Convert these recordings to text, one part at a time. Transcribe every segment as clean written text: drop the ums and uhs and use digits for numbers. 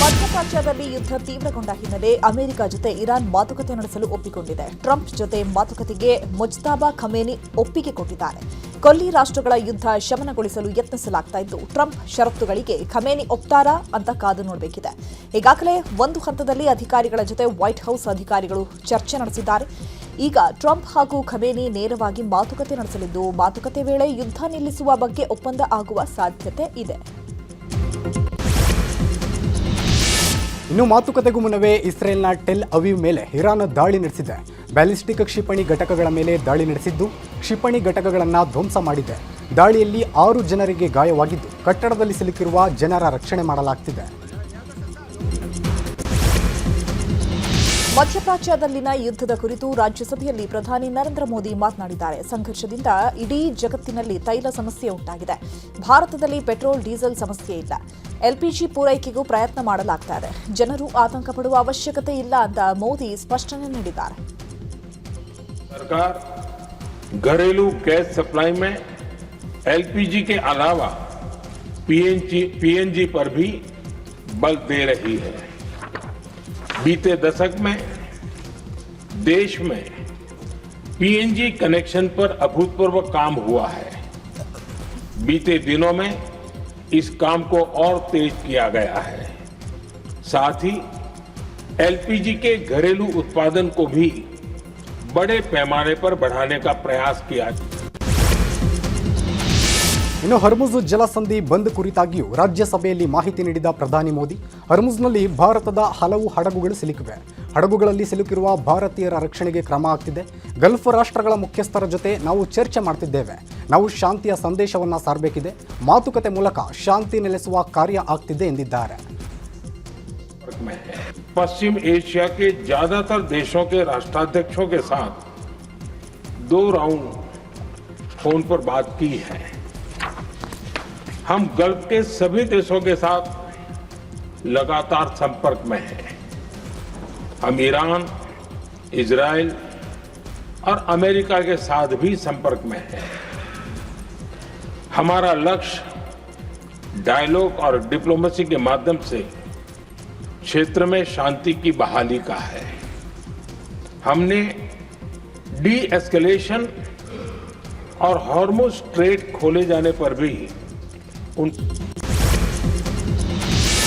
ಮಧ್ಯಪ್ರಾಚ್ಯದಲ್ಲಿ ಯುದ್ಧ ತೀವ್ರಗೊಂಡ ಹಿನ್ನೆಲೆ ಅಮೆರಿಕ ಜೊತೆ ಇರಾನ್ ಮಾತುಕತೆ ನಡೆಸಲು ಒಪ್ಪಿಕೊಂಡಿದೆ. ಟ್ರಂಪ್ ಜೊತೆ ಮಾತುಕತೆಗೆ ಮುಜ್ತಬಾ ಖಮೇನಿ ಒಪ್ಪಿಗೆ ಕೊಟ್ಟಿದ್ದಾರೆ. ಕೊಲ್ಲಿ ರಾಷ್ಟ್ರಗಳ ಯುದ್ಧ ಶಮನಗೊಳಿಸಲು ಯತ್ನಿಸಲಾಗ್ತಾ ಇದ್ದು, ಟ್ರಂಪ್ ಷರತ್ತುಗಳಿಗೆ ಖಮೇನಿ ಒಪ್ತಾರಾ ಅಂತ ಕಾದು ನೋಡಬೇಕಿದೆ. ಈಗಾಗಲೇ ಒಂದು ಹಂತದಲ್ಲಿ ಅಧಿಕಾರಿಗಳ ಜೊತೆ ವೈಟ್ ಹೌಸ್ ಅಧಿಕಾರಿಗಳು ಚರ್ಚೆ ನಡೆಸಿದ್ದಾರೆ. ಈಗ ಟ್ರಂಪ್ ಹಾಗೂ ಖಮೇನಿ ನೇರವಾಗಿ ಮಾತುಕತೆ ನಡೆಸಲಿದ್ದು, ಮಾತುಕತೆ ವೇಳೆ ಯುದ್ಧ ನಿಲ್ಲಿಸುವ ಬಗ್ಗೆ ಒಪ್ಪಂದ ಆಗುವ ಸಾಧ್ಯತೆ ಇದೆ. ಇನ್ನು ಮಾತುಕತೆಗೂ ಮುನ್ನವೇ ಇಸ್ರೇಲ್ನ ಟೆಲ್ ಅವೀವ್ ಮೇಲೆ ಇರಾನ್ ದಾಳಿ ನಡೆಸಿದೆ. ಬ್ಯಾಲಿಸ್ಟಿಕ್ ಕ್ಷಿಪಣಿ ಘಟಕಗಳ ಮೇಲೆ ದಾಳಿ ನಡೆಸಿದ್ದು, ಕ್ಷಿಪಣಿ ಘಟಕಗಳನ್ನು ಧ್ವಂಸ ಮಾಡಿದೆ. ದಾಳಿಯಲ್ಲಿ 6 ಜನರಿಗೆ ಗಾಯವಾಗಿದ್ದು, ಕಟ್ಟಡದಲ್ಲಿ ಸಿಲುಕಿರುವ ಜನರ ರಕ್ಷಣೆ ಮಾಡಲಾಗ್ತಿದೆ. ಮಧ್ಯಪ್ರಾಚ್ಯದಲ್ಲಿನ ಯುದ್ಧದ ಕುರಿತು ರಾಜ್ಯಸಭೆಯಲ್ಲಿ ಪ್ರಧಾನಿ ನರೇಂದ್ರ ಮೋದಿ ಮಾತನಾಡಿದ್ದಾರೆ. ಸಂಘರ್ಷದಿಂದ ಇಡೀ ಜಗತ್ತಿನಲ್ಲಿ ತೈಲ ಸಮಸ್ಯೆ ಉಂಟಾಗಿದೆ. ಭಾರತದಲ್ಲಿ ಪೆಟ್ರೋಲ್, ಡೀಸೆಲ್ ಸಮಸ್ಯೆ ಇಲ್ಲ. ಎಲ್ಪಿಜಿ ಪೂರೈಕೆಗೂ ಪ್ರಯತ್ನ ಮಾಡಲಾಗ್ತಾ ಇದೆ. ಜನರು ಆತಂಕ ಪಡುವ ಅವಶ್ಯಕತೆ ಇಲ್ಲ ಅಂತ ಮೋದಿ ಸ್ಪಷ್ಟನೆ ನೀಡಿದ್ದಾರೆ. सरकार घरेलू गैस सप्लाई में एलपीजी के अलावा पीएनजी पर भी बल दे रही है. बीते दशक में देश में पीएनजी कनेक्शन पर अभूतपूर्व काम हुआ है. बीते दिनों में इस काम को और तेज किया गया है. साथ ही एलपीजी के घरेलू उत्पादन को भी बड़े पैमाने पर बढ़ाने का प्रयास किया. ಇನ್ನು ಹರ್ಮುಜ್ ಜಲಸಂಧಿ ಬಂದ್ ಕುರಿತಾಗಿಯೂ ರಾಜ್ಯಸಭೆಯಲ್ಲಿ ಮಾಹಿತಿ ನೀಡಿದ ಪ್ರಧಾನಿ ಮೋದಿ, ಹರ್ಮುಜ್ನಲ್ಲಿ ಭಾರತದ ಹಲವು ಹಡಗುಗಳು ಸಿಲುಕಿವೆ. ಹಡಗುಗಳಲ್ಲಿ ಸಿಲುಕಿರುವ ಭಾರತೀಯರ ರಕ್ಷಣೆಗೆ ಕ್ರಮ ಆಗ್ತಿದೆ. ಗಲ್ಫ್ ರಾಷ್ಟ್ರಗಳ ಮುಖ್ಯಸ್ಥರ ಜೊತೆ ನಾವು ಚರ್ಚೆ ಮಾಡ್ತಿದ್ದೇವೆ. ನಾವು ಶಾಂತಿಯ ಸಂದೇಶವನ್ನು ಸಾರಬೇಕಿದೆ. ಮಾತುಕತೆ ಮೂಲಕ ಶಾಂತಿ ನೆಲೆಸುವ ಕಾರ್ಯ ಆಗ್ತಿದೆ ಎಂದಿದ್ದಾರೆ. पश्चिम एशिया के ज्यादातर देशों के राष्ट्राध्यक्षों के साथ 2 राउंड फोन पर बात की है. हम गल्फ के सभी देशों के साथ लगातार संपर्क में हैं. हम ईरान, इजराइल और अमेरिका के साथ भी संपर्क में हैं. हमारा लक्ष्य डायलॉग और डिप्लोमेसी के माध्यम से क्षेत्र में शांति की बहाली का है. हमने डी एस्केलेशन और हॉर्मुज स्ट्रेट खोले जाने पर भी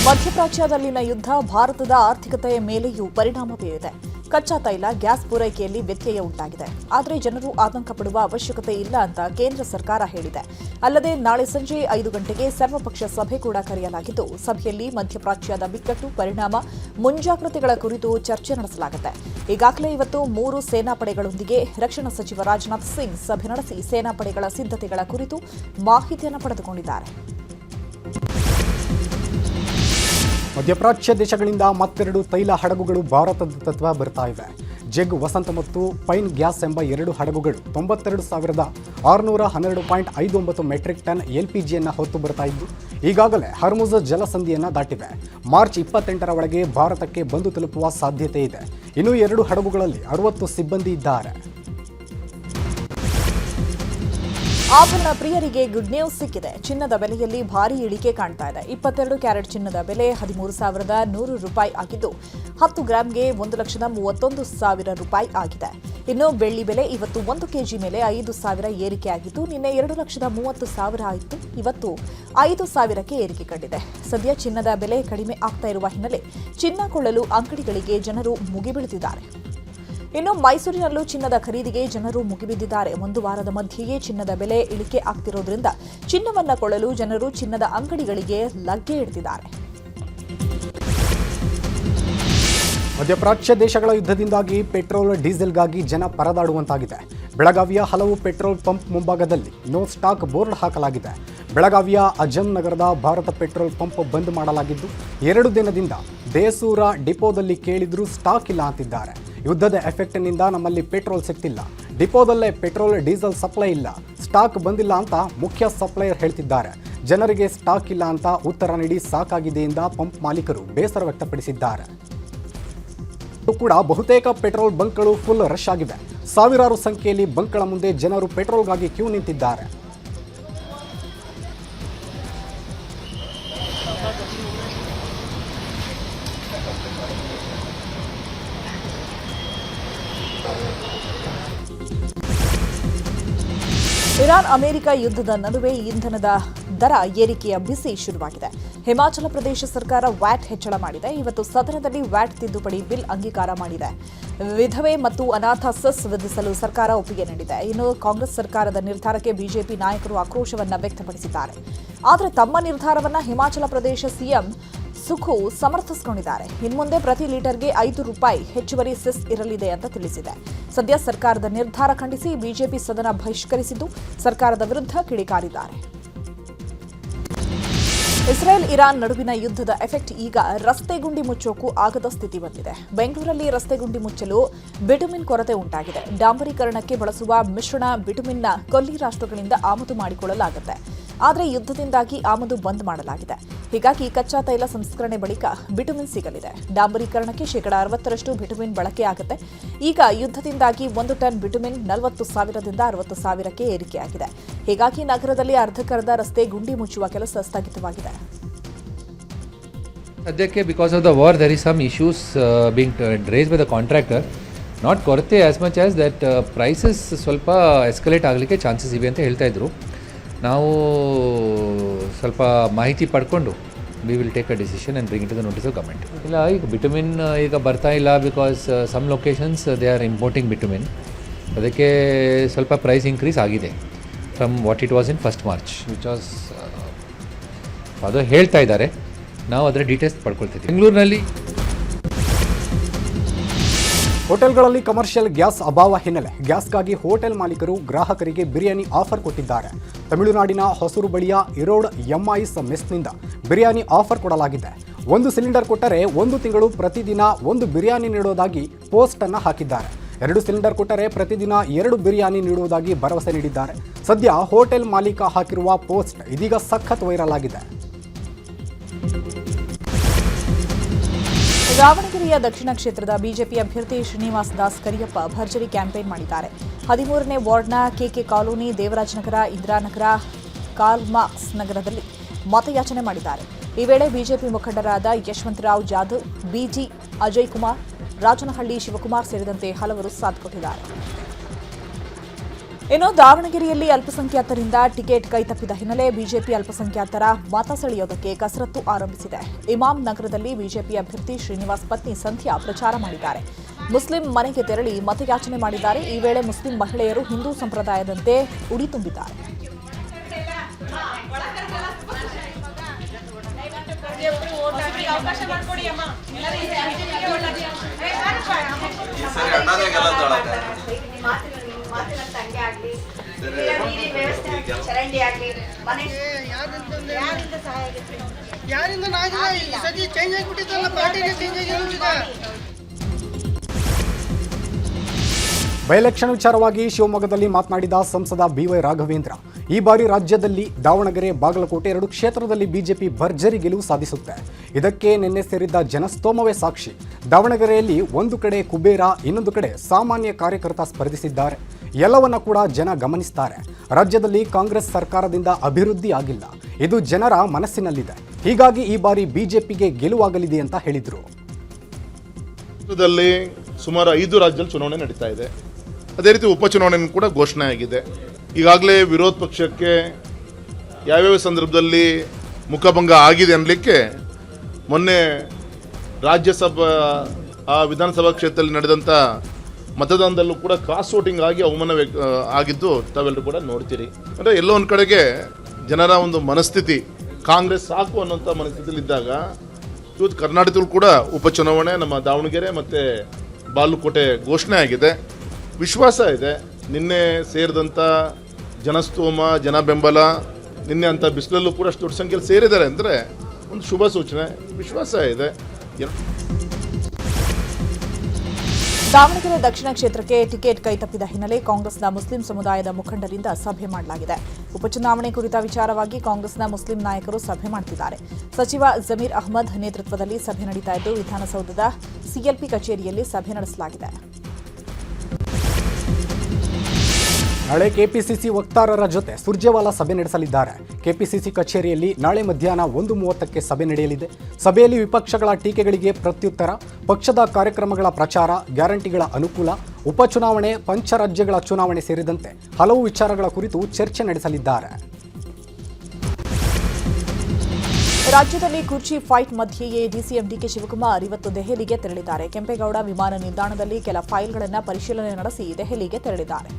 ಮಧ್ಯಪ್ರಾಚ್ಯದಲ್ಲಿನ ಯುದ್ಧ ಭಾರತದ ಆರ್ಥಿಕತೆಯ ಮೇಲೆಯೂ ಪರಿಣಾಮ ಬೀರಿದೆ. ಕಚ್ಚಾ ತೈಲ, ಗ್ಯಾಸ್ ಪೂರೈಕೆಯಲ್ಲಿ ವ್ಯತ್ಯಯ ಉಂಟಾಗಿದೆ. ಆದರೆ ಜನರು ಆತಂಕ ಪಡುವ ಅವಶ್ಯಕತೆ ಇಲ್ಲ ಅಂತ ಕೇಂದ್ರ ಸರ್ಕಾರ ಹೇಳಿದೆ. ಅಲ್ಲದೆ ನಾಳೆ ಸಂಜೆ 5 ಗಂಟೆಗೆ ಸರ್ವಪಕ್ಷ ಸಭೆ ಕೂಡ ಕರೆಯಲಾಗಿದ್ದು, ಸಭೆಯಲ್ಲಿ ಮಧ್ಯಪ್ರಾಚ್ಯದ ಬಿಕ್ಕಟ್ಟು, ಪರಿಣಾಮ, ಮುಂಜಾಗ್ರತೆಗಳ ಕುರಿತು ಚರ್ಚೆ ನಡೆಸಲಾಗುತ್ತೆ. ಈಗಾಗಲೇ ಇವತ್ತು 3 ಸೇನಾಪಡೆಗಳೊಂದಿಗೆ ರಕ್ಷಣಾ ಸಚಿವ ರಾಜನಾಥ್ ಸಿಂಗ್ ಸಭೆ ನಡೆಸಿ ಸೇನಾಪಡೆಗಳ ಸಿದ್ಧತೆಗಳ ಕುರಿತು ಮಾಹಿತಿಯನ್ನು ಪಡೆದುಕೊಂಡಿದ್ದಾರೆ. ಮಧ್ಯಪ್ರಾಚ್ಯ ದೇಶಗಳಿಂದ ಮತ್ತೆರಡು ತೈಲ ಹಡಗುಗಳು ಭಾರತದತ್ತ ಬರ್ತಾ ಇವೆ. ಜೆಗ್ ವಸಂತ ಮತ್ತು ಪೈನ್ ಗ್ಯಾಸ್ ಎಂಬ 2 ಹಡಗುಗಳು 92,612.59 ಮೆಟ್ರಿಕ್ ಟನ್ ಎಲ್ಪಿಜಿಯನ್ನು ಹೊತ್ತು ಬರ್ತಾ ಇದ್ದು, ಈಗಾಗಲೇ ಹರ್ಮುಜ್ ಜಲಸಂಧಿಯನ್ನು ದಾಟಿವೆ. ಮಾರ್ಚ್ 28ರ ಒಳಗೆ ಭಾರತಕ್ಕೆ ಬಂದು ತಲುಪುವ ಸಾಧ್ಯತೆ ಇದೆ. ಇನ್ನು 2 ಹಡಗುಗಳಲ್ಲಿ 60 ಸಿಬ್ಬಂದಿ ಇದ್ದಾರೆ. ಆಭರಣ ಪ್ರಿಯರಿಗೆ ಗುಡ್ ನ್ಯೂಸ್ ಸಿಕ್ಕಿದೆ. ಚಿನ್ನದ ಬೆಲೆಯಲ್ಲಿ ಭಾರೀ ಇಳಿಕೆ ಕಾಣ್ತಾ ಇದೆ. 22 ಕ್ಯಾರೆಟ್ ಚಿನ್ನದ ಬೆಲೆ 13,100 ರೂಪಾಯಿ ಆಗಿದ್ದು, 10 ಗ್ರಾಂಗೆ 1,31,000 ರೂಪಾಯಿ ಆಗಿದೆ. ಇನ್ನು ಬೆಳ್ಳಿ ಬೆಲೆ ಇವತ್ತು 1 ಕೆಜಿ ಮೇಲೆ 5,000 ಏರಿಕೆಯಾಗಿದ್ದು, ನಿನ್ನೆ 2,30,000 ಆಯಿತು. ಇವತ್ತು 5,000ಕ್ಕೆ ಏರಿಕೆ ಕಂಡಿದೆ. ಸದ್ಯ ಚಿನ್ನದ ಬೆಲೆ ಕಡಿಮೆ ಆಗ್ತಾ ಇರುವ ಹಿನ್ನೆಲೆ ಚಿನ್ನ ಕೊಳ್ಳಲು ಅಂಗಡಿಗಳಿಗೆ ಜನರು ಮುಗಿಬೀಳುತ್ತಿದ್ದಾರೆ. ಇನ್ನು ಮೈಸೂರಿನಲ್ಲೂ ಚಿನ್ನದ ಖರೀದಿಗೆ ಜನರು ಮುಗಿಬಿದ್ದಿದ್ದಾರೆ. 1 ವಾರದ ಮಧ್ಯೆಯೇ ಚಿನ್ನದ ಬೆಲೆ ಇಳಿಕೆ ಆಗ್ತಿರೋದ್ರಿಂದ ಚಿನ್ನವನ್ನ ಕೊಳ್ಳಲು ಜನರು ಚಿನ್ನದ ಅಂಗಡಿಗಳಿಗೆ ಲಗ್ಗೆ ಇಡ್ತಿದ್ದಾರೆ. ಮಧ್ಯಪ್ರಾಚ್ಯ ದೇಶಗಳ ಯುದ್ಧದಿಂದಾಗಿ ಪೆಟ್ರೋಲ್, ಡೀಸೆಲ್ಗಾಗಿ ಜನ ಪರದಾಡುವಂತಾಗಿದೆ. ಬೆಳಗಾವಿಯ ಹಲವು ಪೆಟ್ರೋಲ್ ಪಂಪ್ ಮುಂಭಾಗದಲ್ಲಿ ನೋ ಸ್ಟಾಕ್ ಬೋರ್ಡ್ ಹಾಕಲಾಗಿದೆ. ಬೆಳಗಾವಿಯ ಅಜಂ ನಗರದ ಭಾರತ ಪೆಟ್ರೋಲ್ ಪಂಪ್ ಬಂದ್ ಮಾಡಲಾಗಿದ್ದು, 2 ದಿನದಿಂದ ದೇಸೂರ ಡಿಪೋದಲ್ಲಿ ಕೇಳಿದ್ರೂ ಸ್ಟಾಕ್ ಇಲ್ಲ ಅಂತಿದ್ದಾರೆ. ಯುದ್ಧದ ಎಫೆಕ್ಟ್ನಿಂದ ನಮ್ಮಲ್ಲಿ ಪೆಟ್ರೋಲ್ ಸಿಗ್ತಿಲ್ಲ, ಡಿಪೋದಲ್ಲೇ ಪೆಟ್ರೋಲ್, ಡೀಸೆಲ್ ಸಪ್ಲೈ ಇಲ್ಲ, ಸ್ಟಾಕ್ ಬಂದಿಲ್ಲ ಅಂತ ಮುಖ್ಯ ಸಪ್ಲೈಯರ್ ಹೇಳ್ತಿದ್ದಾರೆ. ಜನರಿಗೆ ಸ್ಟಾಕ್ ಇಲ್ಲ ಅಂತ ಉತ್ತರ ನೀಡಿ ಸಾಕಾಗಿದೆ ಎಂದು ಪಂಪ್ ಮಾಲೀಕರು ಬೇಸರ ವ್ಯಕ್ತಪಡಿಸಿದ್ದಾರೆ. ಕೂಡ ಬಹುತೇಕ ಪೆಟ್ರೋಲ್ ಬಂಕ್ಗಳು ಫುಲ್ ರಶ್ ಆಗಿವೆ. ಸಾವಿರಾರು ಸಂಖ್ಯೆಯಲ್ಲಿ ಬಂಕ್ಗಳ ಮುಂದೆ ಜನರು ಪೆಟ್ರೋಲ್ಗಾಗಿ ಕ್ಯೂ ನಿಂತಿದ್ದಾರೆ. ಇರಾನ್ ಅಮೆರಿಕ ಯುದ್ಧದ ನಡುವೆ ಇಂಧನದ ದರ ಏರಿಕೆಯ ಬಿಸಿ ಶುರುವಾಗಿದೆ. ಹಿಮಾಚಲ ಪ್ರದೇಶ ಸರ್ಕಾರ ವ್ಯಾಟ್ ಹೆಚ್ಚಳ ಮಾಡಿದೆ. ಇವತ್ತು ಸದನದಲ್ಲಿ ವ್ಯಾಟ್ ತಿದ್ದುಪಡಿ ಬಿಲ್ ಅಂಗೀಕಾರ ಮಾಡಿದೆ. ವಿಧವೆ ಮತ್ತು ಅನಾಥ ಸೆಸ್ ವಿಧಿಸಲು ಸರ್ಕಾರ ಒಪ್ಪಿಗೆ ನೀಡಿದೆ. ಇನ್ನು ಕಾಂಗ್ರೆಸ್ ಸರ್ಕಾರದ ನಿರ್ಧಾರಕ್ಕೆ ಬಿಜೆಪಿ ನಾಯಕರು ಆಕ್ರೋಶವನ್ನು ವ್ಯಕ್ತಪಡಿಸಿದ್ದಾರೆ. ಆದರೆ ತಮ್ಮ ನಿರ್ಧಾರವನ್ನು ಹಿಮಾಚಲ ಪ್ರದೇಶ ಸಿಎಂ ಸುಖು ಸಮರ್ಥಿಸಿಕೊಂಡಿದ್ದಾರೆ. ಇನ್ಮುಂದೆ ಪ್ರತಿ ಲೀಟರ್ಗೆ ₹5 ಹೆಚ್ಚುವರಿ ಸೆಸ್ ಇರಲಿದೆ ಅಂತ ತಿಳಿಸಿದೆ. ಸದ್ಯ ಸರ್ಕಾರದ ನಿರ್ಧಾರ ಖಂಡಿಸಿ ಬಿಜೆಪಿ ಸದನ ಬಹಿಷ್ಕರಿಸಿದ್ದು ಸರ್ಕಾರದ ವಿರುದ್ಧ ಕಿಡಿಕಾರಿದ್ದಾರೆ. ಇಸ್ರೇಲ್ ಇರಾನ್ ನಡುವಿನ ಯುದ್ಧದ ಎಫೆಕ್ಟ್ ಈಗ ರಸ್ತೆ ಗುಂಡಿ ಮುಚ್ಚೋಕು ಆಗದ ಸ್ಥಿತಿ ಬಂದಿದೆ. ಬೆಂಗಳೂರಲ್ಲಿ ರಸ್ತೆ ಗುಂಡಿ ಮುಚ್ಚಲು ಬಿಟುಮಿನ್ ಕೊರತೆ ಉಂಟಾಗಿದೆ. ಡಾಂಬರೀಕರಣಕ್ಕೆ ಬಳಸುವ ಮಿಶ್ರಣ ಬಿಟುಮಿನ್ನ ಕೊಲ್ಲಿ ರಾಷ್ಟ್ರಗಳಿಂದ ಆಮದು ಮಾಡಿಕೊಳ್ಳಲಾಗುತ್ತೆ. ಆದರೆ ಯುದ್ಧದಿಂದಾಗಿ ಆಮದು ಬಂದ್ ಮಾಡಲಾಗಿದೆ. ಹೀಗಾಗಿ ಕಚ್ಚಾ ತೈಲ ಸಂಸ್ಕರಣೆ ಬಳಿಕ ಬಿಟುಮಿನ್ ಸಿಗಲಿದೆ. ಡಾಂಬರೀಕರಣಕ್ಕೆ ಶೇಕಡಾ 60% ಬಿಟುಮಿನ್ ಬಳಕೆಯಾಗುತ್ತೆ. ಈಗ ಯುದ್ಧದಿಂದಾಗಿ 1 ಟನ್ ಬಿಟುಮಿನ್ 40,000ದಿಂದ 60,000ಕ್ಕೆ ಏರಿಕೆಯಾಗಿದೆ. ಹೀಗಾಗಿ ನಗರದಲ್ಲಿ ಅರ್ಧಕ್ಕರ್ಧ ರಸ್ತೆ ಗುಂಡಿ ಮುಚ್ಚುವ ಕೆಲಸ ಸ್ಥಗಿತವಾಗಿದೆ. ಸದ್ಯಕ್ಕೆ because of the war there is some issues being raised by the contractor. Not ಕೊರತೆ as much as that prices ಸ್ವಲ್ಪ ಎಸ್ಕಲೇಟ್ ಆಗಲಿಕ್ಕೆ ಚಾನ್ಸಸ್ ಇವೆ ಅಂತ ಹೇಳ್ತಾ ಇದ್ರು. ನಾವು ಸ್ವಲ್ಪ ಮಾಹಿತಿ ಪಡ್ಕೊಂಡು we will take a decision and bring it to the notice of government. ಇಲ್ಲ, ಈಗ ಬಿಟುಮಿನ್ ಈಗ ಬರ್ತಾ ಇಲ್ಲ because some locations they are importing bitumen. ಅದಕ್ಕೆ ಸ್ವಲ್ಪ ಪ್ರೈಸ್ ಇನ್ಕ್ರೀಸ್ ಆಗಿದೆ from what it was in 1st March which was ಅದು ಹೇಳ್ತಾ ಇದ್ದಾರೆ. ನಾವು ಅದರ ಡೀಟೇಲ್ಸ್ ಪಡ್ಕೊಳ್ತಿದ್ದೀವಿ. ಬೆಂಗಳೂರಿನಲ್ಲಿ ಹೋಟೆಲ್ಗಳಲ್ಲಿ ಕಮರ್ಷಿಯಲ್ ಗ್ಯಾಸ್ ಅಭಾವ ಹಿನ್ನೆಲೆ ಗ್ಯಾಸ್ಗಾಗಿ ಹೋಟೆಲ್ ಮಾಲೀಕರು ಗ್ರಾಹಕರಿಗೆ ಬಿರಿಯಾನಿ ಆಫರ್ ಕೊಟ್ಟಿದ್ದಾರೆ. ತಮಿಳುನಾಡಿನ ಹೊಸೂರು ಬಳಿಯ ಇರೋಡ್ ಎಂಐಸ್ ಮೆಸ್ನಿಂದ ಬಿರಿಯಾನಿ ಆಫರ್ ಕೊಡಲಾಗಿದೆ. 1 ಸಿಲಿಂಡರ್ ಕೊಟ್ಟರೆ 1 ತಿಂಗಳು ಪ್ರತಿದಿನ 1 ಬಿರಿಯಾನಿ ನೀಡುವುದಾಗಿ ಪೋಸ್ಟ್ ಅನ್ನು ಹಾಕಿದ್ದಾರೆ. 2 ಸಿಲಿಂಡರ್ ಕೊಟ್ಟರೆ ಪ್ರತಿದಿನ 2 ಬಿರಿಯಾನಿ ನೀಡುವುದಾಗಿ ಭರವಸೆ ನೀಡಿದ್ದಾರೆ. ಸದ್ಯ ಹೋಟೆಲ್ ಮಾಲೀಕ ಹಾಕಿರುವ ಪೋಸ್ಟ್ ಇದೀಗ ಸಖತ್ ವೈರಲ್ ಆಗಿದೆ. ದಾವಣಗೆರೆಯ ದಕ್ಷಿಣ ಕ್ಷೇತ್ರದ ಬಿಜೆಪಿ ಅಭ್ಯರ್ಥಿ ಶ್ರೀನಿವಾಸ್ ದಾಸ್ ಕರಿಯಪ್ಪ ಭರ್ಜರಿ ಕ್ಯಾಂಪೇನ್ ಮಾಡಿದ್ದಾರೆ. 13ನೇ ವಾರ್ಡ್ನ ಕೆಕೆ ಕಾಲೋನಿ, ದೇವರಾಜನಗರ, ಇಂದಿರಾನಗರ, ಕಾರ್ಲ್ಮಾರ್ಕ್ಸ್ ನಗರದಲ್ಲಿ ಮತಯಾಚನೆ ಮಾಡಿದ್ದಾರೆ. ಈ ವೇಳೆ ಬಿಜೆಪಿ ಮುಖಂಡರಾದ ಯಶವಂತರಾವ್ ಜಾಧವ್, ಬಿಜಿ ಅಜಯ್ ಕುಮಾರ್, ರಾಜನಹಳ್ಳಿ ಶಿವಕುಮಾರ್ ಸೇರಿದಂತೆ ಹಲವರು ಸಾಥ್ ಕೊಟ್ಟಿದ್ದಾರೆ. ಇನ್ನು ದಾವಣಗೆರೆಯಲ್ಲಿ ಅಲ್ಪಸಂಖ್ಯಾತರಿಂದ ಟಿಕೆಟ್ ಕೈತಪ್ಪಿದ ಹಿನ್ನೆಲೆ ಬಿಜೆಪಿ ಅಲ್ಪಸಂಖ್ಯಾತರ ಮತ ಸೆಳೆಯೋದಕ್ಕೆ ಕಸರತ್ತು ಆರಂಭಿಸಿದೆ. ಇಮಾಮ್ ನಗರದಲ್ಲಿ ಬಿಜೆಪಿ ಅಭ್ಯರ್ಥಿ ಶ್ರೀನಿವಾಸ್ ಪತ್ನಿ ಸಂಧ್ಯಾ ಪ್ರಚಾರ ಮಾಡಿದ್ದಾರೆ. ಮುಸ್ಲಿಂ ಮನೆಗೆ ತೆರಳಿ ಮತಯಾಚನೆ ಮಾಡಿದ್ದಾರೆ. ಈ ವೇಳೆ ಮುಸ್ಲಿಂ ಮಹಿಳೆಯರು ಹಿಂದೂ ಸಂಪ್ರದಾಯದಂತೆ ಉಡಿ ತುಂಬಿದ್ದಾರೆ. ಬೈಎಲೆಕ್ಷನ್ ವಿಚಾರವಾಗಿ ಶಿವಮೊಗ್ಗದಲ್ಲಿ ಮಾತನಾಡಿದ ಸಂಸದ ಬಿವೈ ರಾಘವೇಂದ್ರ, ಈ ಬಾರಿ ರಾಜ್ಯದಲ್ಲಿ ದಾವಣಗೆರೆ, ಬಾಗಲಕೋಟೆ 2 ಕ್ಷೇತ್ರದಲ್ಲಿ ಬಿಜೆಪಿ ಭರ್ಜರಿ ಗೆಲುವು ಸಾಧಿಸುತ್ತೆ. ಇದಕ್ಕೆ ನಿನ್ನೆ ಸೇರಿದ್ದ ಜನಸ್ತೋಮವೇ ಸಾಕ್ಷಿ. ದಾವಣಗೆರೆಯಲ್ಲಿ ಒಂದು ಕಡೆ ಕುಬೇರ, ಇನ್ನೊಂದು ಕಡೆ ಸಾಮಾನ್ಯ ಕಾರ್ಯಕರ್ತ ಸ್ಪರ್ಧಿಸಿದ್ದಾರೆ. ಎಲ್ಲವನ್ನ ಕೂಡ ಜನ ಗಮನಿಸ್ತಾರೆ. ರಾಜ್ಯದಲ್ಲಿ ಕಾಂಗ್ರೆಸ್ ಸರ್ಕಾರದಿಂದ ಅಭಿವೃದ್ಧಿ ಆಗಿಲ್ಲ. ಇದು ಜನರ ಮನಸ್ಸಿನಲ್ಲಿದೆ. ಹೀಗಾಗಿ ಈ ಬಾರಿ ಬಿಜೆಪಿಗೆ ಗೆಲುವಾಗಲಿದೆ ಅಂತ ಹೇಳಿದರು. ಸುಮಾರು 5 ರಾಜ್ಯದಲ್ಲಿ ಚುನಾವಣೆ ನಡೀತಾ ಇದೆ. ಅದೇ ರೀತಿ ಉಪಚುನಾವಣೆ ಕೂಡ ಘೋಷಣೆ ಆಗಿದೆ. ಈಗಾಗಲೇ ವಿರೋಧ ಪಕ್ಷಕ್ಕೆ ಯಾವ್ಯಾವ ಸಂದರ್ಭದಲ್ಲಿ ಮುಖಭಂಗ ಆಗಿದೆ ಅನ್ನಲಿಕ್ಕೆ ಮೊನ್ನೆ ರಾಜ್ಯಸಭಾ ವಿಧಾನಸಭಾ ಕ್ಷೇತ್ರದಲ್ಲಿ ನಡೆದಂಥ ಮತದಾನದಲ್ಲೂ ಕೂಡ ಕ್ರಾಸ್ ವೋಟಿಂಗ್ ಆಗಿ ಅವಮಾನ ಆಗಿದ್ದು ತಾವೆಲ್ಲರೂ ಕೂಡ ನೋಡ್ತೀರಿ. ಅಂದರೆ ಎಲ್ಲೋ ಒಂದು ಕಡೆಗೆ ಜನರ ಒಂದು ಮನಸ್ಥಿತಿ ಕಾಂಗ್ರೆಸ್ ಸಾಕು ಅನ್ನೋಂಥ ಮನಸ್ಥಿತಿಲಿದ್ದಾಗ ಇವತ್ತು ಕರ್ನಾಟಕದಲ್ಲೂ ಕೂಡ ಉಪಚುನಾವಣೆ ನಮ್ಮ ದಾವಣಗೆರೆ ಮತ್ತು ಬಾಗಲಕೋಟೆ ಘೋಷಣೆ ಆಗಿದೆ. ವಿಶ್ವಾಸ ಇದೆ. ನಿನ್ನೆ ಸೇರಿದಂಥ ಜನಸ್ತೋಮ, ಜನ ಬೆಂಬಲ, ನಿನ್ನೆ ಅಂಥ ಬಿಸಿಲಲ್ಲೂ ಕೂಡ ಅಷ್ಟು ದೊಡ್ಡ ಸಂಖ್ಯೆಯಲ್ಲಿ ಸೇರಿದ್ದಾರೆ ಅಂದರೆ ಒಂದು ಶುಭ ಸೂಚನೆ, ವಿಶ್ವಾಸ ಇದೆ. ದಾವಣಗೆರೆ ದಕ್ಷಿಣ ಕ್ಷೇತ್ರಕ್ಕೆ ಟಿಕೆಟ್ ಕೈತಪ್ಪಿದ ಹಿನ್ನೆಲೆ ಕಾಂಗ್ರೆಸ್ನ ಮುಸ್ಲಿಂ ಸಮುದಾಯದ ಮುಖಂಡರಿಂದ ಸಭೆ ಮಾಡಲಾಗಿದೆ. ಉಪಚುನಾವಣೆ ಕುರಿತ ವಿಚಾರವಾಗಿ ಕಾಂಗ್ರೆಸ್ನ ಮುಸ್ಲಿಂ ನಾಯಕರು ಸಭೆ ಮಾಡುತ್ತಿದ್ದಾರೆ. ಸಚಿವ ಜಮೀರ್ ಅಹ್ಮದ್ ನೇತೃತ್ವದಲ್ಲಿ ಸಭೆ ನಡೀತಾ ಇದ್ದು, ವಿಧಾನಸೌಧದ ಸಿಎಲ್ಪಿ ಕಚೇರಿಯಲ್ಲಿ ಸಭೆ ನಡೆಸಲಾಗಿದೆ. ನಾಳೆ ಕೆಪಿಸಿಸಿ ವಕ್ತಾರರ ಜೊತೆ ಸುರ್ಜೇವಾಲಾ ಸಭೆ ನಡೆಸಲಿದ್ದಾರೆ. ಕೆಪಿಸಿಸಿ ಕಚೇರಿಯಲ್ಲಿ ನಾಳೆ ಮಧ್ಯಾಹ್ನ 1:30ಕ್ಕೆ ಸಭೆ ನಡೆಯಲಿದೆ. ಸಭೆಯಲ್ಲಿ ವಿಪಕ್ಷಗಳ ಟೀಕೆಗಳಿಗೆ ಪ್ರತ್ಯುತ್ತರ, ಪಕ್ಷದ ಕಾರ್ಯಕ್ರಮಗಳ ಪ್ರಚಾರ, ಗ್ಯಾರಂಟಿಗಳ ಅನುಕೂಲ, ಉಪಚುನಾವಣೆ, ಪಂಚರಾಜ್ಯಗಳ ಚುನಾವಣೆ ಸೇರಿದಂತೆ ಹಲವು ವಿಚಾರಗಳ ಕುರಿತು ಚರ್ಚೆ ನಡೆಸಲಿದ್ದಾರೆ. ರಾಜ್ಯದಲ್ಲಿ ಕುರ್ಚಿ ಫೈಟ್ ಮಧ್ಯೆಯೇ ಡಿಸಿಎಂ ಡಿಕೆ ಶಿವಕುಮಾರ್ ಇವತ್ತು ದೆಹಲಿಗೆ ತೆರಳಿದ್ದಾರೆ. ಕೆಂಪೇಗೌಡ ವಿಮಾನ ನಿಲ್ದಾಣದಲ್ಲಿ ಕೆಲ ಫೈಲ್ಗಳನ್ನು ಪರಿಶೀಲನೆ ನಡೆಸಿ ದೆಹಲಿಗೆ ತೆರಳಿದ್ದಾರೆ.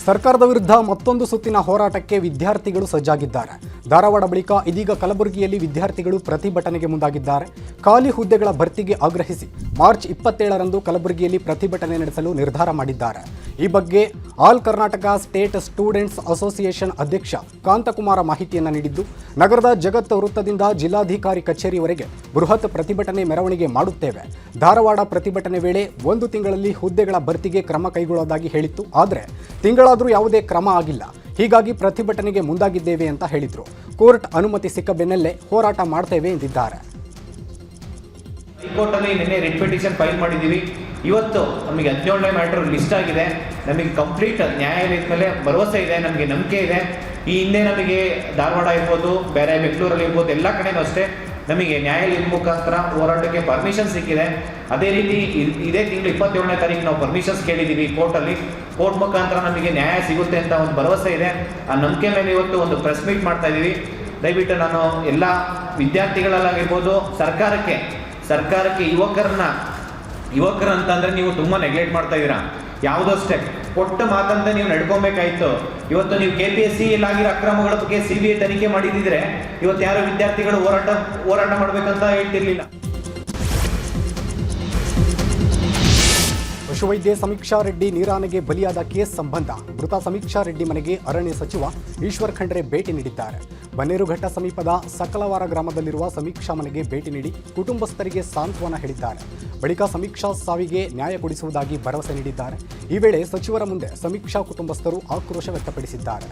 ಸರ್ಕಾರದ ವಿರುದ್ಧ ಮತ್ತೊಂದು ಸುತ್ತಿನ ಹೋರಾಟಕ್ಕೆ ವಿದ್ಯಾರ್ಥಿಗಳು ಸಜ್ಜಾಗಿದ್ದಾರೆ. ಧಾರವಾಡ ಬಳಿಕ ಇದೀಗ ಕಲಬುರಗಿಯಲ್ಲಿ ವಿದ್ಯಾರ್ಥಿಗಳು ಪ್ರತಿಭಟನೆಗೆ ಮುಂದಾಗಿದ್ದಾರೆ. ಖಾಲಿ ಹುದ್ದೆಗಳ ಭರ್ತಿಗೆ ಆಗ್ರಹಿಸಿ ಮಾರ್ಚ್ 27ರಂದು ಕಲಬುರಗಿಯಲ್ಲಿ ಪ್ರತಿಭಟನೆ ನಡೆಸಲು ನಿರ್ಧಾರ ಮಾಡಿದ್ದಾರೆ. ಈ ಬಗ್ಗೆ all Karnataka state students association ಅಧ್ಯಕ್ಷ ಕಾಂತಕುಮಾರ ಮಾಹಿತಿಯನ್ನು ನೀಡಿದ್ದು, ನಗರದ ಜಗತ್ ವೃತ್ತದಿಂದ ಜಿಲ್ಲಾಧಿಕಾರಿ ಕಚೇರಿವರೆಗೆ ಬೃಹತ್ ಪ್ರತಿಭಟನೆ ಮೆರವಣಿಗೆ ಮಾಡುತ್ತೇವೆ. ಧಾರವಾಡ ಪ್ರತಿಭಟನೆ ವೇಳೆ 1 ತಿಂಗಳಲ್ಲಿ ಹುದ್ದೆಗಳ ಭರ್ತಿಗೆ ಕ್ರಮ ಕೈಗೊಳ್ಳೋದಾಗಿ ಹೇಳಿತ್ತು. ಆದರೆ ತಿಂಗಳಾದರೂ ಯಾವುದೇ ಕ್ರಮ ಆಗಿಲ್ಲ. ಹೀಗಾಗಿ ಪ್ರತಿಭಟನೆಗೆ ಮುಂದಾಗಿದ್ದೇವೆ ಅಂತ ಹೇಳಿದ್ರು. ಕೋರ್ಟ್ ಅನುಮತಿ ಸಿಕ್ಕ ಬೆನ್ನಲ್ಲೇ ಹೋರಾಟ ಮಾಡ್ತೇವೆ ಎಂದಿದ್ದಾರೆ. ಹೈಕೋರ್ಟ್ ಅಲ್ಲಿ ನಿನ್ನೆ ರಿಟ್ ಪಿಟಿಷನ್ ಫೈಲ್ ಮಾಡಿದ್ದೀವಿ. ಇವತ್ತು ನಮಗೆ 17ನೇ ಮ್ಯಾಟರ್ ಲಿಸ್ಟ್ ಆಗಿದೆ. ನಮಗೆ ಕಂಪ್ಲೀಟ್ ನ್ಯಾಯಾಲಯದ ಮೇಲೆ ಭರವಸೆ ಇದೆ, ನಮಗೆ ನಂಬಿಕೆ ಇದೆ. ಈ ಹಿಂದೆ ನಮಗೆ ಧಾರವಾಡ ಇರ್ಬೋದು, ಬೇರೆ ಬೆಂಗಳೂರಲ್ಲಿ ಇರ್ಬೋದು, ಎಲ್ಲ ಕಡೆನೂ ಅಷ್ಟೇ ನಮಗೆ ನ್ಯಾಯಾಲಯದ ಮುಖಾಂತರ ಹೋರಾಟಕ್ಕೆ ಪರ್ಮಿಷನ್ ಸಿಕ್ಕಿದೆ. ಅದೇ ರೀತಿ ಇದೇ ತಿಂಗಳು 27ನೇ ತಾರೀಕು ನಾವು ಪರ್ಮಿಷನ್ಸ್ ಕೇಳಿದ್ದೀವಿ ಕೋರ್ಟಲ್ಲಿ. ಕೋರ್ಟ್ ಮುಖಾಂತರ ನಮಗೆ ನ್ಯಾಯ ಸಿಗುತ್ತೆ ಅಂತ ಒಂದು ಭರವಸೆ ಇದೆ. ಆ ನಂಬಿಕೆ ಮೇಲೆ ಇವತ್ತು ಒಂದು ಪ್ರೆಸ್ ಮೀಟ್ ಮಾಡ್ತಾ ಇದ್ದೀವಿ. ದಯವಿಟ್ಟು ನಾನು ಎಲ್ಲ ವಿದ್ಯಾರ್ಥಿಗಳಲ್ಲಾಗಿರ್ಬೋದು, ಸರ್ಕಾರಕ್ಕೆ ಯುವಕರು ಅಂತಂದರೆ ನೀವು ತುಂಬ ನೆಗ್ಲೆಕ್ಟ್ ಮಾಡ್ತಾ ಇದ್ದೀರಾ. ಯಾವುದೋ ಸ್ಟೆಪ್ ಕೊಟ್ಟ ಮಾತಂತ ನೀವು ನಡ್ಕೊಬೇಕಾಯ್ತು. ಇವತ್ತು ನೀವು KPSC ಆಗಿರೋ ಅಕ್ರಮಗಳ ಬಗ್ಗೆ CBI ತನಿಖೆ ಮಾಡಿದಿದ್ರೆ ಇವತ್ತು ಯಾರೋ ವಿದ್ಯಾರ್ಥಿಗಳು ಹೋರಾಟ ಮಾಡಬೇಕಂತ ಹೇಳ್ತಿರ್ಲಿಲ್ಲ. ಪಶುವೈದ್ಯೆ ಸಮೀಕ್ಷಾ ರೆಡ್ಡಿ ನೀರಾನೆಗೆ ಬಲಿಯಾದ ಕೇಸ್ ಸಂಬಂಧ ಮೃತ ಸಮೀಕ್ಷಾ ರೆಡ್ಡಿ ಮನೆಗೆ ಅರಣ್ಯ ಸಚಿವ ಈಶ್ವರ್ ಖಂಡ್ರೆ ಭೇಟಿ ನೀಡಿದ್ದಾರೆ. ಬನ್ನೇರುಘಟ್ಟ ಸಮೀಪದ ಸಕಲವಾರ ಗ್ರಾಮದಲ್ಲಿರುವ ಸಮೀಕ್ಷಾ ಮನೆಗೆ ಭೇಟಿ ನೀಡಿ ಕುಟುಂಬಸ್ಥರಿಗೆ ಸಾಂತ್ವನ ಹೇಳಿದ್ದಾರೆ. ಬಳಿಕ ಸಮೀಕ್ಷಾ ಸಾವಿಗೆ ನ್ಯಾಯ ಕೊಡಿಸುವುದಾಗಿ ಭರವಸೆ ನೀಡಿದ್ದಾರೆ. ಈ ವೇಳೆ ಸಚಿವರ ಮುಂದೆ ಸಮೀಕ್ಷಾ ಕುಟುಂಬಸ್ಥರು ಆಕ್ರೋಶ ವ್ಯಕ್ತಪಡಿಸಿದ್ದಾರೆ.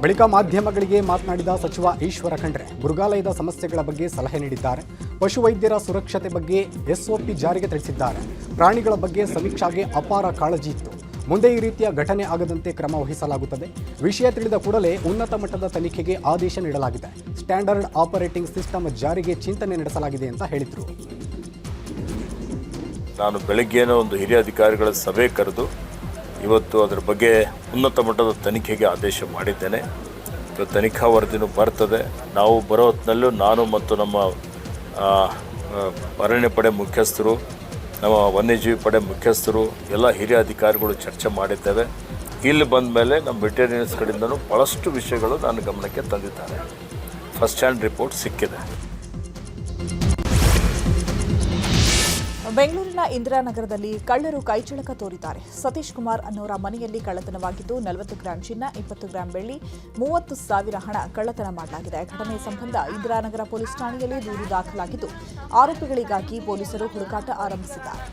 ಬಳಿಕ ಮಾಧ್ಯಮಗಳಿಗೆ ಮಾತನಾಡಿದ ಸಚಿವ ಈಶ್ವರ ಖಂಡ್ರೆ ಮೃಗಾಲಯದ ಸಮಸ್ಯೆಗಳ ಬಗ್ಗೆ ಸಲಹೆ ನೀಡಿದ್ದಾರೆ. ಪಶುವೈದ್ಯರ ಸುರಕ್ಷತೆ ಬಗ್ಗೆ SOP ಜಾರಿಗೆ ತಿಳಿಸಿದ್ದಾರೆ. ಪ್ರಾಣಿಗಳ ಬಗ್ಗೆ ಸಮೀಕ್ಷಾಗೆ ಅಪಾರ ಕಾಳಜಿ ಇತ್ತು. ಮುಂದೆ ಈ ರೀತಿಯ ಘಟನೆ ಆಗದಂತೆ ಕ್ರಮ ವಹಿಸಲಾಗುತ್ತದೆ. ವಿಷಯ ತಿಳಿದ ಕೂಡಲೇ ಉನ್ನತ ಮಟ್ಟದ ತನಿಖೆಗೆ ಆದೇಶ ನೀಡಲಾಗಿದೆ. ಸ್ಟ್ಯಾಂಡರ್ಡ್ ಆಪರೇಟಿಂಗ್ ಸಿಸ್ಟಮ್ ಜಾರಿಗೆ ಚಿಂತನೆ ನಡೆಸಲಾಗಿದೆ ಅಂತ ಹೇಳಿದರು. ನಾನು ಬೆಳಗ್ಗೆನೇ ಒಂದು ಹಿರಿಯ ಅಧಿಕಾರಿಗಳ ಸಭೆ ಕರೆದು ಇವತ್ತು ಅದರ ಬಗ್ಗೆ ಉನ್ನತ ಮಟ್ಟದ ತನಿಖೆಗೆ ಆದೇಶ ಮಾಡಿದ್ದೇನೆ. ಇವತ್ತು ತನಿಖಾ ವರದಿನೂ ಬರ್ತದೆ. ನಾವು ಬರೋ ಹೊತ್ತಿನಲ್ಲೂ ನಾನು ಮತ್ತು ನಮ್ಮ ಅರಣ್ಯ ಪಡೆ ಮುಖ್ಯಸ್ಥರು, ನಮ್ಮ ವನ್ಯಜೀವಿ ಪಡೆ ಮುಖ್ಯಸ್ಥರು, ಎಲ್ಲ ಹಿರಿಯ ಅಧಿಕಾರಿಗಳು ಚರ್ಚೆ ಮಾಡಿದ್ದೇವೆ. ಇಲ್ಲಿ ಬಂದ ಮೇಲೆ ನಮ್ಮ ವೆಟರ್ನರೀಸ್ ಕಡೆಯಿಂದನೂ ಭಾಳಷ್ಟು ವಿಷಯಗಳು ನನ್ನ ಗಮನಕ್ಕೆ ತಂದಿದ್ದಾರೆ. ಫಸ್ಟ್ ಹ್ಯಾಂಡ್ ರಿಪೋರ್ಟ್ ಸಿಕ್ಕಿದೆ. ಬೆಂಗಳೂರಿನ ಇಂದಿರಾನಗರದಲ್ಲಿ ಕಳ್ಳರು ಕೈಚಳಕ ತೋರಿದ್ದಾರೆ. ಸತೀಶ್ ಕುಮಾರ್ ಅನ್ನೋರ ಮನೆಯಲ್ಲಿ ಕಳ್ಳತನವಾಗಿದ್ದು 40 ಗ್ರಾಂ ಚಿನ್ನ, 20 ಗ್ರಾಂ ಬೆಳ್ಳಿ, 30,000 ಹಣ ಕಳ್ಳತನ ಮಾಡಲಾಗಿದೆ. ಘಟನೆ ಸಂಬಂಧ ಇಂದಿರಾನಗರ ಪೊಲೀಸ್ ಠಾಣೆಯಲ್ಲಿ ದೂರು ದಾಖಲಾಗಿದ್ದು ಆರೋಪಿಗಳಿಗಾಗಿ ಪೊಲೀಸರು ಹುಡುಕಾಟ ಆರಂಭಿಸಿದ್ದಾರೆ.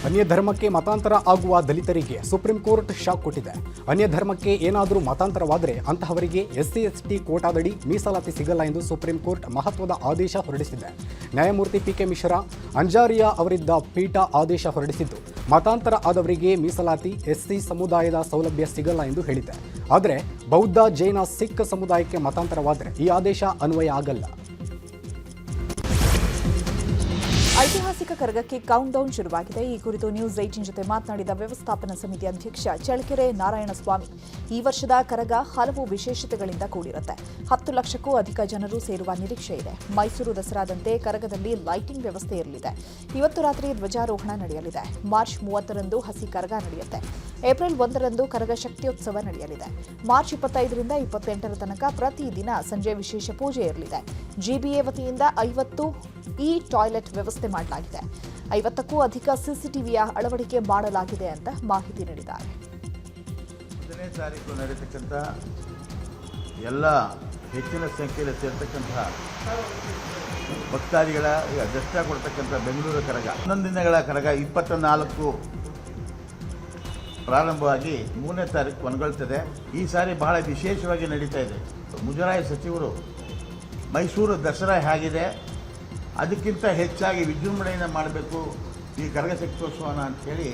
ಅನ್ಯ ಧರ್ಮಕ್ಕೆ ಮತಾಂತರ ಆಗುವ ದಲಿತರಿಗೆ ಸುಪ್ರೀಂ ಕೋರ್ಟ್ ಶಾಕ್ ಕೊಟ್ಟಿದೆ. ಅನ್ಯ ಧರ್ಮಕ್ಕೆ ಏನಾದರೂ ಮತಾಂತರವಾದರೆ ಅಂತಹವರಿಗೆ SC/ST ಕೋಟಾದಡಿ ಮೀಸಲಾತಿ ಸಿಗಲ್ಲ ಎಂದು ಸುಪ್ರೀಂ ಕೋರ್ಟ್ ಮಹತ್ವದ ಆದೇಶ ಹೊರಡಿಸಿದೆ. ನ್ಯಾಯಮೂರ್ತಿ PK ಮಿಶ್ರಾ ಅಂಜಾರಿಯಾ ಅವರಿದ್ದ ಪೀಠ ಆದೇಶ ಹೊರಡಿಸಿದ್ದು, ಮತಾಂತರ ಆದವರಿಗೆ ಮೀಸಲಾತಿ SC ಸಮುದಾಯದ ಸೌಲಭ್ಯ ಸಿಗಲ್ಲ ಎಂದು ಹೇಳಿದೆ. ಆದರೆ ಬೌದ್ಧ, ಜೈನ, ಸಿಖ್ ಸಮುದಾಯಕ್ಕೆ ಮತಾಂತರವಾದರೆ ಈ ಆದೇಶ ಅನ್ವಯ ಆಗಲ್ಲ. ಐತಿಹಾಸಿಕ ಕರಗಕ್ಕೆ ಕೌಂಟ್ ಡೌನ್ ಶುರುವಾಗಿದೆ. ಈ ಕುರಿತು ನ್ಯೂಸ್ 18 ಜೊತೆ ಮಾತನಾಡಿದ ವ್ಯವಸ್ಥಾಪನಾ ಸಮಿತಿ ಅಧ್ಯಕ್ಷ ಚಳ್ಳಕೆರೆ ನಾರಾಯಣಸ್ವಾಮಿ, ಈ ವರ್ಷದ ಕರಗ ಹಲವು ವಿಶೇಷತೆಗಳಿಂದ ಕೂಡಿರುತ್ತೆ. 10 ಲಕ್ಷಕ್ಕೂ ಅಧಿಕ ಜನರು ಸೇರುವ ನಿರೀಕ್ಷೆ ಇದೆ. ಮೈಸೂರು ದಸರಾದಂತೆ ಕರಗದಲ್ಲಿ ಲೈಟಿಂಗ್ ವ್ಯವಸ್ಥೆ ಇರಲಿದೆ. ಇವತ್ತು ರಾತ್ರಿ ಧ್ವಜಾರೋಹಣ ನಡೆಯಲಿದೆ. ಮಾರ್ಚ್ 30ರಂದು ಹಸಿ ಕರಗ ನಡೆಯುತ್ತೆ. ಏಪ್ರಿಲ್ 1ರಂದು ಕರಗ ಶಕ್ತಿಯೋತ್ಸವ ನಡೆಯಲಿದೆ. ಮಾರ್ಚ್ 25ರಿಂದ 28ರ ತನಕ ಪ್ರತಿದಿನ ಸಂಜೆ ವಿಶೇಷ ಪೂಜೆ ಇರಲಿದೆ. GBA ವತಿಯಿಂದ 50 ಟಾಯ್ಲೆಟ್ ವ್ಯವಸ್ಥೆ ಮಾಡಲಾಗಿದೆ. 50ಕ್ಕೂ ಅಧಿಕ CCTVಯ ಅಳವಡಿಕೆ ಮಾಡಲಾಗಿದೆ ಅಂತ ಮಾಹಿತಿ ನೀಡಿದ್ದಾರೆ. 10ನೇ ತಾರೀಕು ನಡೆಯತಕ್ಕಂಥ ಎಲ್ಲ ಹೆಚ್ಚಿನ ಸಂಖ್ಯೆಯಲ್ಲಿ ಸೇರ್ತಕ್ಕಂಥ ಭಕ್ತಾದಿಗಳ ದರ್ಶನ ಕೊಡ್ತಕ್ಕಂಥ ಬೆಂಗಳೂರು ಕರಗ 11 ದಿನಗಳ ಕರಗ 24 ಪ್ರಾರಂಭವಾಗಿ 3ನೇ ತಾರೀಕು ಕೊನೆಗೊಳ್ತದೆ. ಈ ಸಾರಿ ಬಹಳ ವಿಶೇಷವಾಗಿ ನಡೀತಾ ಇದೆ. ಮುಜರಾಯಿ ಸಚಿವರು ಮೈಸೂರು ದಸರಾ ಹೇಗಿದೆ ಅದಕ್ಕಿಂತ ಹೆಚ್ಚಾಗಿ ವಿಜೃಂಭಣೆಯಿಂದ ಮಾಡಬೇಕು ಈ ಕರಗಸಕ್ತೋತ್ಸವನ ಅಂಥೇಳಿ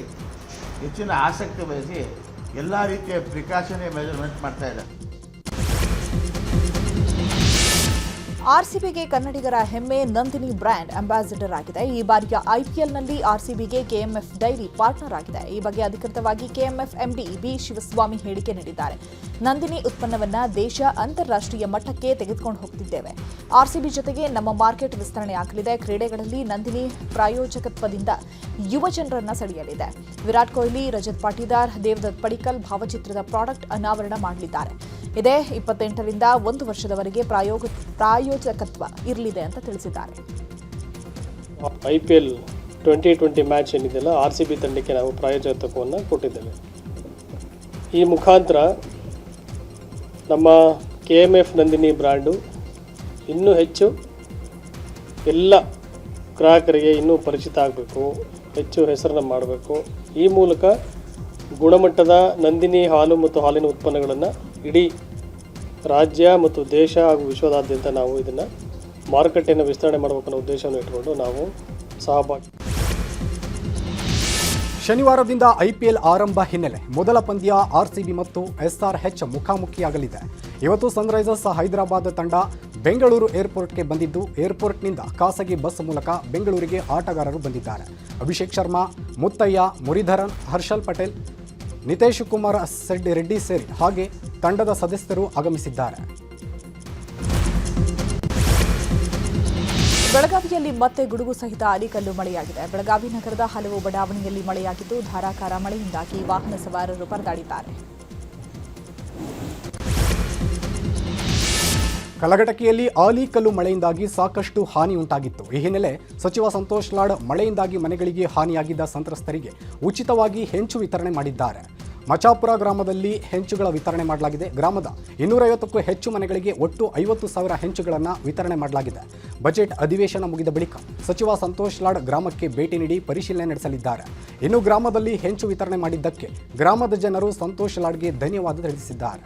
ಹೆಚ್ಚಿನ ಆಸಕ್ತಿ ವಹಿಸಿ ಎಲ್ಲ ರೀತಿಯ ಪ್ರಿಕಾಷನರಿ ಮೆಜರ್ಮೆಂಟ್ ಮಾಡ್ತಾ ಇದ್ದಾರೆ. ಆರ್ಸಿಬಿಗೆ ಕನ್ನಡಿಗರ ಹೆಮ್ಮೆ ನಂದಿನಿ ಬ್ರ್ಯಾಂಡ್ ಅಂಬಾಸಿಡರ್ ಆಗಿದೆ. ಈ ಬಾರಿಯ ಐಪಿಎಲ್ನಲ್ಲಿ ಆರ್ಸಿಬಿಗೆ ಕೆಎಂಎಫ್ ಡೈರಿ ಪಾರ್ಟ್ನರ್ ಆಗಿದೆ. ಈ ಬಗ್ಗೆ ಅಧಿಕೃತವಾಗಿ ಕೆಎಂಎಫ್ ಎಂಡಿ ಬಿ ಶಿವಸ್ವಾಮಿ ಹೇಳಿಕೆ ನೀಡಿದ್ದಾರೆ. ನಂದಿನಿ ಉತ್ಪನ್ನವನ್ನ ದೇಶ ಅಂತಾರಾಷ್ಟ್ರೀಯ ಮಟ್ಟಕ್ಕೆ ತೆಗೆದುಕೊಂಡು ಹೋಗ್ತಿದ್ದೇವೆ. ಆರ್ಸಿಬಿ ಜೊತೆಗೆ ನಮ್ಮ ಮಾರ್ಕೆಟ್ ವಿಸ್ತರಣೆ ಆಗಲಿದೆ. ಕ್ರೀಡೆಗಳಲ್ಲಿ ನಂದಿನಿ ಪ್ರಾಯೋಜಕತ್ವದಿಂದ ಯುವ ಜನರನ್ನ ಸೆಳೆಯಲಿದೆ. ವಿರಾಟ್ ಕೊಹ್ಲಿ, ರಜತ್ ಪಾಟೀದಾರ್, ದೇವದತ್ ಪಡಿಕ್ಕಲ್ ಭಾವಚಿತ್ರದ ಪ್ರಾಡಕ್ಟ್ ಅನಾವರಣ ಮಾಡಲಿದ್ದಾರೆ. ಇದೇ 28ರಿಂದ 1 ವರ್ಷದವರೆಗೆ ಪ್ರಾಯೋಜಕತ್ವ ಇರಲಿದೆ ಅಂತ ತಿಳಿಸಿದ್ದಾರೆ. IPL 2020 ಮ್ಯಾಚ್ ಏನಿದೆಯಲ್ಲ, RCB ತಂಡಕ್ಕೆ ನಾವು ಪ್ರಾಯೋಜಕತ್ವವನ್ನು ಕೊಟ್ಟಿದ್ದೇವೆ. ಈ ಮುಖಾಂತರ ನಮ್ಮ KMF ನಂದಿನಿ ಬ್ರ್ಯಾಂಡು ಇನ್ನೂ ಹೆಚ್ಚು ಎಲ್ಲ ಗ್ರಾಹಕರಿಗೆ ಇನ್ನೂ ಪರಿಚಿತ ಆಗಬೇಕು, ಹೆಚ್ಚು ಹೆಸರನ್ನು ಮಾಡಬೇಕು. ಈ ಮೂಲಕ ಗುಣಮಟ್ಟದ ನಂದಿನಿ ಹಾಲು ಮತ್ತು ಹಾಲಿನ ಉತ್ಪನ್ನಗಳನ್ನು ಇಡೀ ರಾಜ್ಯ ಮತ್ತು ದೇಶ ಹಾಗೂ ವಿಶ್ವದಾದ್ಯಂತ ನಾವು ಇದನ್ನು ಮಾರುಕಟ್ಟೆಯನ್ನು ವಿಸ್ತರಣೆ ಮಾಡಬೇಕನ್ನೋ ಉದ್ದೇಶವನ್ನು ಇಟ್ಟುಕೊಂಡು ನಾವು ಸಹಭಾಗಿ. ಶನಿವಾರದಿಂದ ಐಪಿಎಲ್ ಆರಂಭ ಹಿನ್ನೆಲೆ ಮೊದಲ ಪಂದ್ಯ ಆರ್ಸಿಬಿ ಮತ್ತು SRH ಮುಖಾಮುಖಿಯಾಗಲಿದೆ. ಇವತ್ತು ಸನ್ರೈಸರ್ಸ್ ಹೈದರಾಬಾದ್ ತಂಡ ಬೆಂಗಳೂರು ಏರ್ಪೋರ್ಟ್ಗೆ ಬಂದಿದ್ದು, ಏರ್ಪೋರ್ಟ್ನಿಂದ ಖಾಸಗಿ ಬಸ್ ಮೂಲಕ ಬೆಂಗಳೂರಿಗೆ ಆಟಗಾರರು ಬಂದಿದ್ದಾರೆ. ಅಭಿಷೇಕ್ ಶರ್ಮಾ, ಮುತ್ತಯ್ಯ, ಮುರಳೀಧರನ್, ಹರ್ಷಲ್ ಪಟೇಲ್, ನಿತೇಶ್ ಕುಮಾರ್ ರೆಡ್ಡಿ ಸೇರಿ ಹಾಗೆ ತಂಡದ ಸದಸ್ಯರು ಆಗಮಿಸಿದ್ದಾರೆ. ಬೆಳಗಾವಿಯಲ್ಲಿ ಮತ್ತೆ ಗುಡುಗು ಸಹಿತ ಆಲಿಕಲ್ಲು ಮಳೆಯಾಗಿದೆ. ಬೆಳಗಾವಿ ನಗರದ ಹಲವು ಬಡಾವಣೆಯಲ್ಲಿ ಮಳೆಯಾಗಿದ್ದು, ಧಾರಾಕಾರ ಮಳೆಯಿಂದಾಗಿ ವಾಹನ ಸವಾರರು ಪರದಾಡಿದ್ದಾರೆ. ಕಲಘಟಕಿಯಲ್ಲಿ ಆಲಿಕಲ್ಲು ಮಳೆಯಿಂದಾಗಿ ಸಾಕಷ್ಟು ಹಾನಿ ಉಂಟಾಗಿತ್ತು. ಈ ಹಿನ್ನೆಲೆ ಸಚಿವ ಸಂತೋಷ್ ಲಾಡ್ ಮಳೆಯಿಂದಾಗಿ ಮನೆಗಳಿಗೆ ಹಾನಿಯಾಗಿದ್ದ ಸಂತ್ರಸ್ತರಿಗೆ ಉಚಿತವಾಗಿ ಹೆಂಚು ವಿತರಣೆ ಮಾಡಿದ್ದಾರೆ. ಮಚಾಪುರ ಗ್ರಾಮದಲ್ಲಿ ಹೆಂಚುಗಳ ವಿತರಣೆ ಮಾಡಲಾಗಿದೆ. ಗ್ರಾಮದ 250ಕ್ಕೂ ಹೆಚ್ಚು ಮನೆಗಳಿಗೆ ಒಟ್ಟು 50,000 ಹೆಂಚುಗಳನ್ನು ವಿತರಣೆ ಮಾಡಲಾಗಿದೆ. ಬಜೆಟ್ ಅಧಿವೇಶನ ಮುಗಿದ ಬಳಿಕ ಸಚಿವ ಸಂತೋಷ್ ಲಾಡ್ ಗ್ರಾಮಕ್ಕೆ ಭೇಟಿ ನೀಡಿ ಪರಿಶೀಲನೆ ನಡೆಸಲಿದ್ದಾರೆ. ಇನ್ನು ಗ್ರಾಮದಲ್ಲಿ ಹೆಂಚು ವಿತರಣೆ ಮಾಡಿದ್ದಕ್ಕೆ ಗ್ರಾಮದ ಜನರು ಸಂತೋಷ್ ಲಾಡ್ಗೆ ಧನ್ಯವಾದ ತಿಳಿಸಿದ್ದಾರೆ.